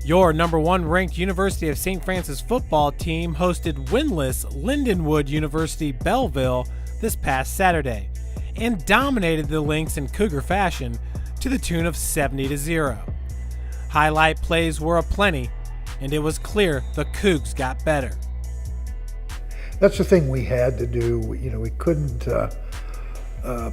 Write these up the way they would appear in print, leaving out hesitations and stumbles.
Your number one ranked University of St. Francis football team hosted winless Lindenwood-Belleville this past Saturday and dominated the Lynx in Cougar fashion to the tune of 70-0. Highlight plays were aplenty, and it was clear the Cougs got better. That's the thing we had to do. We couldn't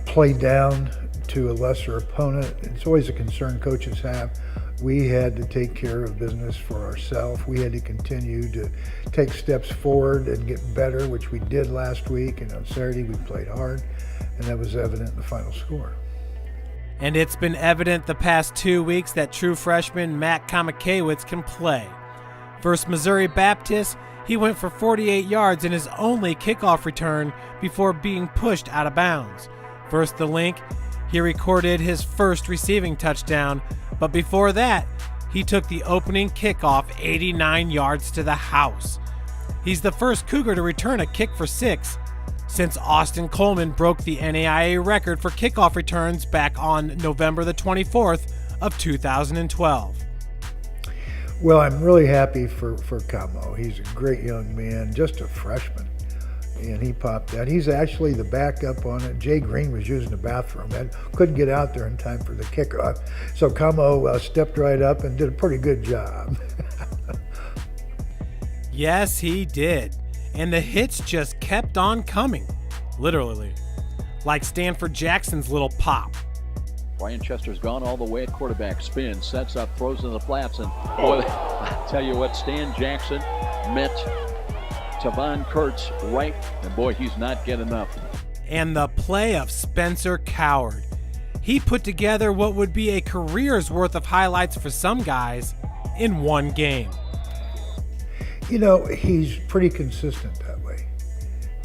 play down to a lesser opponent. It's always a concern coaches have. We had to take care of business for ourselves. We had to continue to take steps forward and get better, which we did last week. And on Saturday, we played hard, and that was evident in the final score. And it's been evident the past 2 weeks that true freshman Matka Woods can play. Versus Missouri Baptist, he went for 48 yards in his only kickoff return before being pushed out of bounds. Versus the Link, he recorded his first receiving touchdown, but before that, he took the opening kickoff 89 yards to the house. He's the first Cougar to return a kick for 6 since Austin Coleman broke the NAIA record for kickoff returns back on November the 24th of 2012. Well, I'm really happy for Camo. He's a great young man, just a freshman, and he popped out. He's actually the backup on it. Jay Green was using the bathroom and couldn't get out there in time for the kickoff. So Camo stepped right up and did a pretty good job. Yes, he did. And the hits just kept on coming, literally, like Stanford Jackson's little pop. Brian Chester's gone all the way at quarterback. Spin, sets up, throws in the flats, and boy, I tell you what, Stan Jackson met Tavon Kurtz right, and boy, he's not getting up. And the play of Spencer Coward. He put together what would be a career's worth of highlights for some guys in one game. He's pretty consistent that way.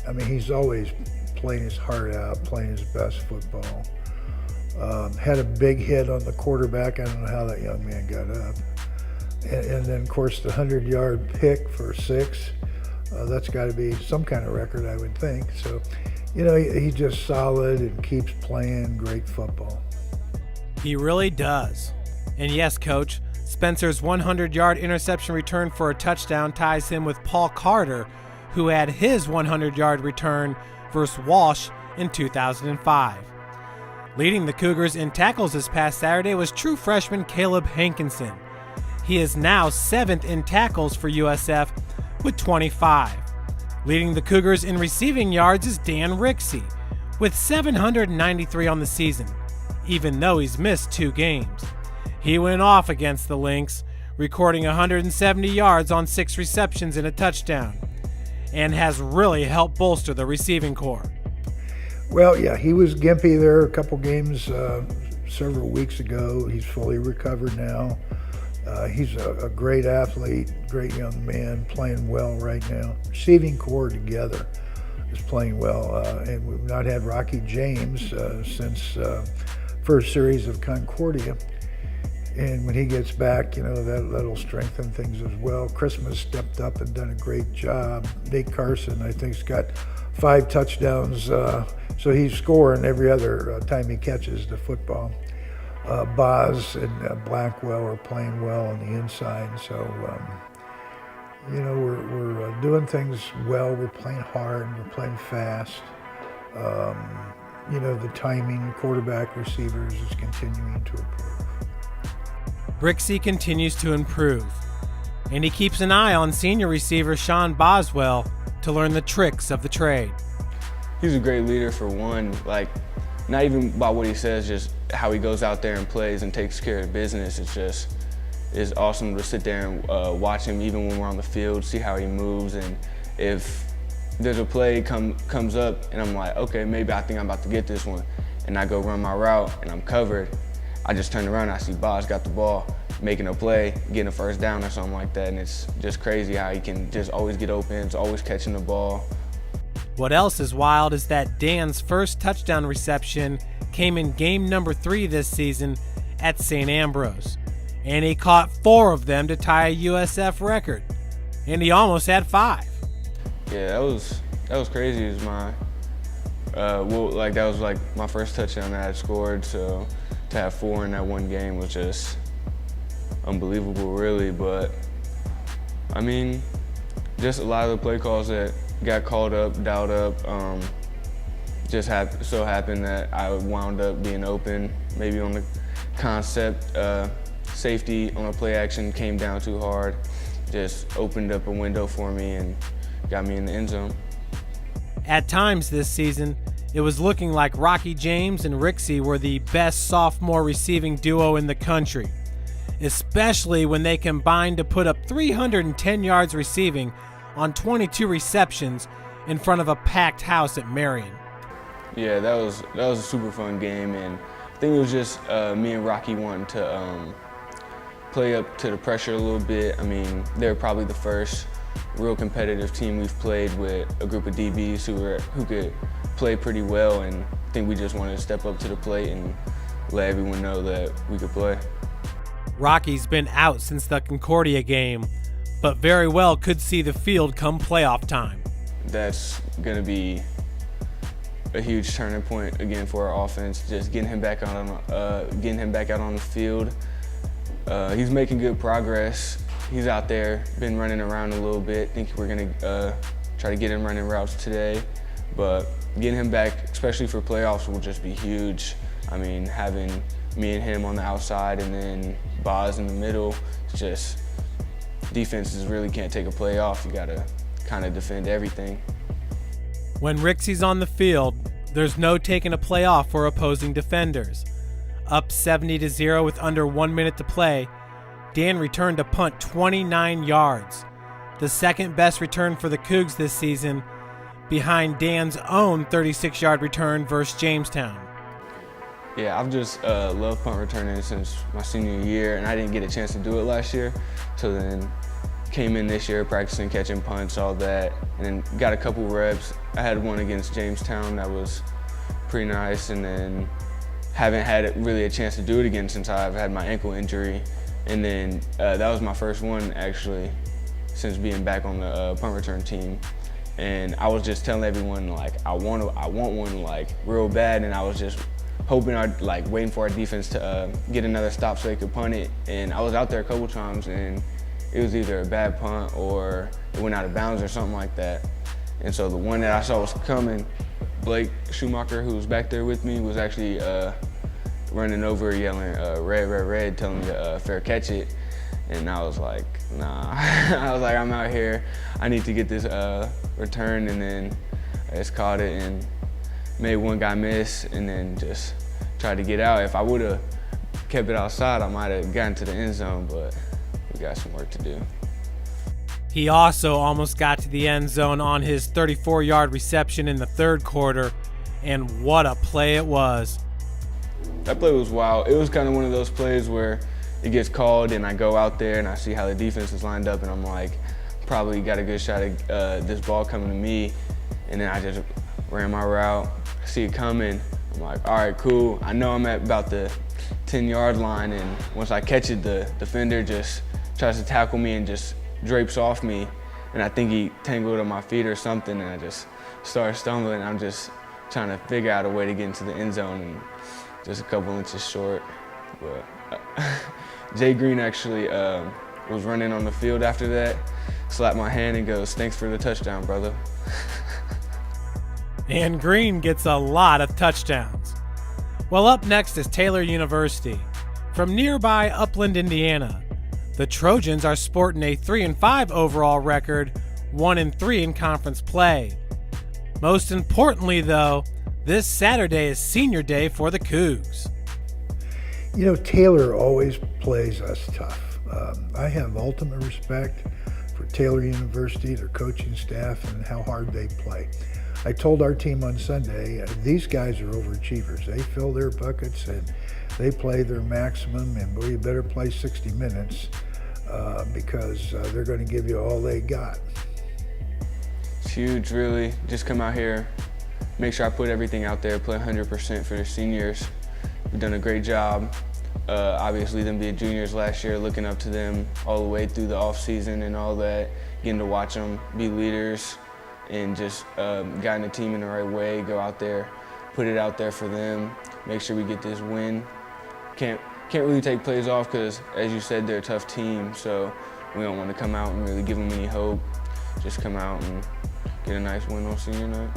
I mean, he's always playing his heart out, playing his best football. Had a big hit on the quarterback. I don't know how that young man got up. And then, of course, the 100-yard pick for 6. That's got to be some kind of record, I would think. So, he's just solid and keeps playing great football. He really does. And yes, Coach, Spencer's 100-yard interception return for a touchdown ties him with Paul Carter, who had his 100-yard return versus Walsh in 2005. Leading the Cougars in tackles this past Saturday was true freshman Caleb Hankinson. He is now 7th in tackles for USF with 25. Leading the Cougars in receiving yards is Dan Ricksy with 793 on the season, even though he's missed 2 games. He went off against the Lynx, recording 170 yards on 6 receptions and a touchdown, and has really helped bolster the receiving corps. Well, yeah, he was gimpy there a couple games several weeks ago. He's fully recovered now. He's a great athlete, great young man, playing well right now. Receiving corps together is playing well, and we've not had Rocky James since first series of Concordia. And when he gets back, that'll strengthen things as well. Christmas stepped up and done a great job. Nate Carson, I think, has got 5 touchdowns, so he's scoring every other time he catches the football. Boz and Blackwell are playing well on the inside, so we're doing things well. We're playing hard. We're playing fast. The timing, quarterback, receivers is continuing to improve. Ricksy continues to improve, and he keeps an eye on senior receiver Sean Boswell to learn the tricks of the trade. He's a great leader for one, not even by what he says, just how he goes out there and plays and takes care of business. It's awesome to sit there and watch him even when we're on the field, see how he moves, and if there's a play comes up and I'm like, okay, maybe I think I'm about to get this one, and I go run my route and I'm covered, I just turn around and I see Boz got the ball, making a play, getting a first down or something like that, and it's just crazy how he can just always get open, it's always catching the ball. What else is wild is that Dan's first touchdown reception came in game number 3 this season at St. Ambrose, and he caught 4 of them to tie a USF record, and he almost had 5. Yeah, that was crazy. It was that was my first touchdown that I had scored, so to have 4 in that one game was just unbelievable, really. But I mean, just a lot of the play calls that got called up, dialed up, just so happened that I wound up being open, maybe on the concept. Safety on a play action came down too hard, just opened up a window for me and got me in the end zone. At times this season, it was looking like Rocky James and Ricksy were the best sophomore receiving duo in the country, especially when they combined to put up 310 yards receiving on 22 receptions in front of a packed house at Marion. Yeah, that was a super fun game, and I think it was just me and Rocky wanting to play up to the pressure a little bit. I mean, they were probably the first real competitive team we've played with a group of DBs who could play pretty well, and I think we just wanted to step up to the plate and let everyone know that we could play. Rocky's been out since the Concordia game, but very well could see the field come playoff time. That's going to be a huge turning point again for our offense. Just getting him back out on the field. He's making good progress. He's out there, been running around a little bit. I think we're going to try to get him running routes today. But getting him back, especially for playoffs, will just be huge. I mean, having me and him on the outside and then Boz in the middle, it's just defenses really can't take a play off. You got to kind of defend everything. When Ricksy's on the field, there's no taking a play off for opposing defenders. Up 70-0 with under 1 minute to play, Dan returned a punt 29 yards, the second best return for the Cougs this season, behind Dan's own 36-yard return versus Jamestown. Yeah, I've just loved punt returning since my senior year, and I didn't get a chance to do it last year. So then came in this year practicing catching punts, all that, and then got a couple reps. I had one against Jamestown that was pretty nice, and then haven't had really a chance to do it again since I've had my ankle injury. And then that was my first one actually since being back on the punt return team. And I was just telling everyone like I want one like real bad, and I was just hoping waiting for our defense to get another stop so they could punt it. And I was out there a couple times, and it was either a bad punt or it went out of bounds or something like that. And so the one that I saw was coming, Blake Schumacher, who was back there with me, was actually running over yelling red, red, red, telling me to fair catch it. And I was like, nah. I was like, I'm out here. I need to get this return. And then I just caught it and made one guy miss and then just tried to get out. If I would have kept it outside, I might have gotten to the end zone, but we got some work to do. He also almost got to the end zone on his 34-yard reception in the third quarter, and what a play it was. That play was wild. It was kind of one of those plays where it gets called and I go out there and I see how the defense is lined up and I'm like, probably got a good shot at this ball coming to me. And then I just ran my route, see it coming. I'm like, all right, cool. I know I'm at about the 10-yard line, and once I catch it, the defender just tries to tackle me and just drapes off me. And I think he tangled on my feet or something, and I just started stumbling. I'm just trying to figure out a way to get into the end zone and just a couple inches short. But Jay Green actually was running on the field after that, slapped my hand and goes, "Thanks for the touchdown, brother." And Green gets a lot of touchdowns. Well, up next is Taylor University. From nearby Upland, Indiana, the Trojans are sporting a 3-5 overall record, 1-3 in conference play. Most importantly, though, this Saturday is senior day for the Cougs. You know, Taylor always plays us tough. I have ultimate respect for Taylor University, their coaching staff, and how hard they play. I told our team on Sunday, these guys are overachievers. They fill their buckets and they play their maximum, and boy, you better play 60 minutes because they're going to give you all they got. It's huge, really. Just come out here, make sure I put everything out there, play 100% for the seniors. We've done a great job. Obviously, them being juniors last year, looking up to them all the way through the off season and all that, getting to watch them be leaders and just guiding the team in the right way, go out there, put it out there for them, make sure we get this win. Can't can't really take plays off because, as you said, they're a tough team. So we don't want to come out and really give them any hope. Just come out and get a nice win on senior night.